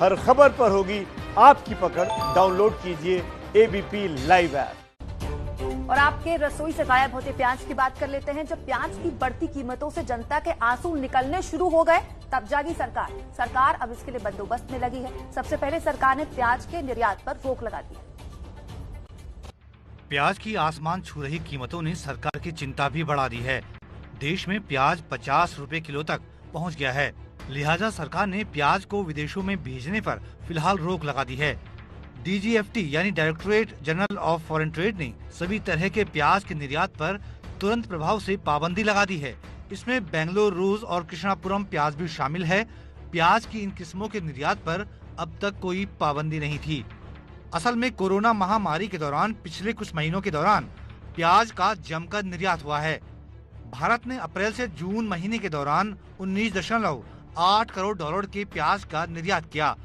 हर खबर पर होगी आपकी पकड़। डाउनलोड कीजिए एबीपी लाइव ऐप। और आपके रसोई से गायब होते प्याज की बात कर लेते हैं। जब प्याज की बढ़ती कीमतों से जनता के आंसू निकलने शुरू हो गए तब जागी सरकार अब इसके लिए बंदोबस्त में लगी है। सबसे पहले सरकार ने प्याज के निर्यात पर रोक लगा दी। प्याज की आसमान छू रही कीमतों ने सरकार की चिंता भी बढ़ा दी है। देश में प्याज 50 रुपए किलो तक पहुंच गया है। लिहाजा सरकार ने प्याज को विदेशों में भेजने पर फिलहाल रोक लगा दी है। DGFT यानी directorate general of foreign trade ने सभी तरह के प्याज के निर्यात पर तुरंत प्रभाव से पाबंदी लगा दी है। इसमें बेंगलोर, रूस और कृष्णापुरम प्याज भी शामिल है। प्याज की इन किस्मों के निर्यात पर अब तक कोई पाबंदी नहीं थी। असल में कोरोना महामारी के दौरान पिछले कुछ महीनों के दौरान प्याज का जमकर निर्यात हुआ है। भारत ने अप्रैल से जून महीने के दौरान 19.8 करोड़ डॉलर के प्याज का निर्यात किया।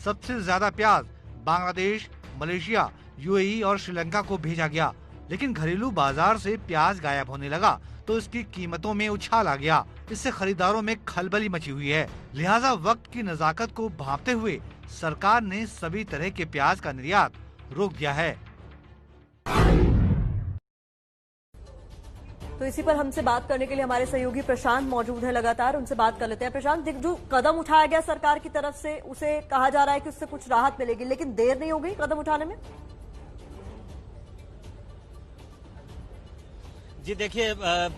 सबसे ज्यादा प्याज बांग्लादेश, मलेशिया, UAE और श्रीलंका को भेजा गया। लेकिन घरेलू बाजार से प्याज गायब होने लगा तो इसकी कीमतों में उछाल आ गया। इससे खरीदारों में खलबली मची हुई है। लिहाजा वक्त की नजाकत को भांपते हुए सरकार ने सभी तरह के प्याज का निर्यात रोक दिया है। तो इसी पर हमसे बात करने के लिए हमारे सहयोगी प्रशांत मौजूद है। लगातार उनसे बात कर लेते हैं। प्रशांत, जो कदम उठाया गया सरकार की तरफ से उसे कहा जा रहा है कि उससे कुछ राहत मिलेगी, लेकिन देर नहीं हो गई कदम उठाने में? जी देखिए,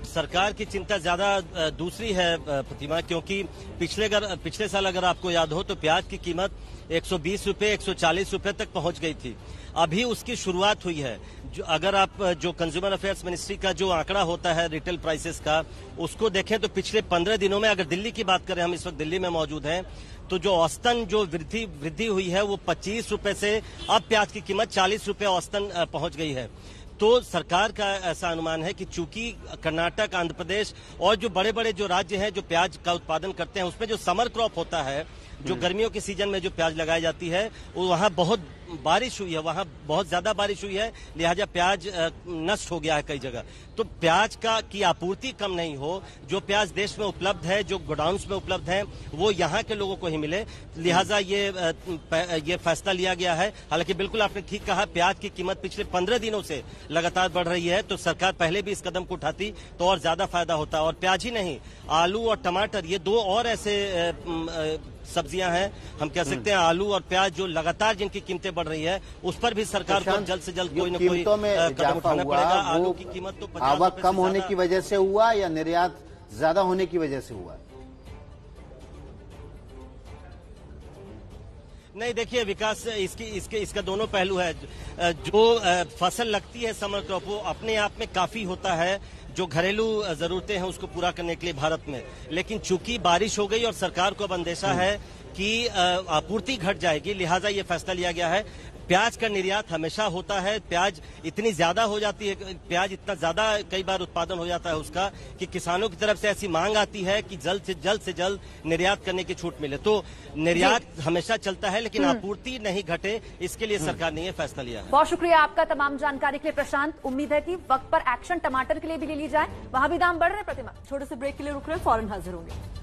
सरकार की चिंता ज्यादा दूसरी है प्रतिमा, क्योंकि पिछले साल अगर आपको याद हो तो प्याज की कीमत 120 रुपए 140 रुपए तक पहुंच गई थी। अभी उसकी शुरुआत हुई है। अगर आप जो कंज्यूमर अफेयर्स मिनिस्ट्री का जो आंकड़ा होता है रिटेल प्राइसेस का, उसको देखें तो पिछले 15 दिनों में, अगर दिल्ली की बात करें, हम इस वक्त दिल्ली में मौजूद हैं, तो जो औसतन जो वृद्धि हुई है वो 25 रुपए से अब प्याज की कीमत 40 रुपए औसतन पहुंच गई है। तो सरकार का ऐसा अनुमान है कि चूंकि कर्नाटक, आंध्र प्रदेश और जो बड़े बड़े जो राज्य हैं जो प्याज का उत्पादन करते हैं, उसमें जो समर क्रॉप होता है, जो गर्मियों के सीजन में जो प्याज लगाई जाती है, वो वहाँ बहुत बारिश हुई है, वहाँ बहुत ज्यादा बारिश हुई है, लिहाजा प्याज नष्ट हो गया है कई जगह। तो प्याज की आपूर्ति कम नहीं हो, जो प्याज देश में उपलब्ध है, जो गोडाउन्स में उपलब्ध है, वो यहाँ के लोगों को ही मिले, लिहाजा ये फैसला लिया गया है। हालांकि बिल्कुल आपने ठीक कहा, प्याज की कीमत पिछले 15 दिनों से लगातार बढ़ रही है, तो सरकार पहले भी इस कदम को उठाती तो और ज्यादा फायदा होता। और प्याज ही नहीं, आलू और टमाटर, ये दो और ऐसे सब्जियां हैं, हम कह सकते हैं आलू और प्याज, जो लगातार जिनकी कीमतें बढ़ रही है, उस पर भी सरकार को जल्द से जल्द कोई न कोई कदम उठाना पड़ेगा। आलू की कीमत तो 50 आवक कम होने की वजह से हुआ या निर्यात ज्यादा होने की वजह से हुआ? नहीं, देखिए विकास, इसका दोनों पहलू है। जो फसल लगती है समर क्रॉप, वो अपने आप में काफी होता है जो घरेलू जरूरतें हैं उसको पूरा करने के लिए भारत में। लेकिन चूंकि बारिश हो गई और सरकार को अब अंदेशा है कि आपूर्ति घट जाएगी, लिहाजा ये फैसला लिया गया है। प्याज का निर्यात हमेशा होता है, प्याज इतनी ज्यादा हो जाती है, प्याज इतना ज्यादा कई बार उत्पादन हो जाता है उसका, कि किसानों की तरफ से ऐसी मांग आती है कि जल्द से जल्द निर्यात करने की छूट मिले। तो निर्यात हमेशा चलता है, लेकिन आपूर्ति नहीं घटे, इसके लिए सरकार ने यह फैसला लिया है। बहुत शुक्रिया आपका तमाम जानकारी के लिए प्रशांत। उम्मीद है कि वक्त पर एक्शन टमाटर के लिए भी ले ली जाए, वहां भी दाम बढ़ रहे हैं। प्रतिमा, छोटे से ब्रेक के लिए रुक रहे हैं, फौरन हाजिर होंगे।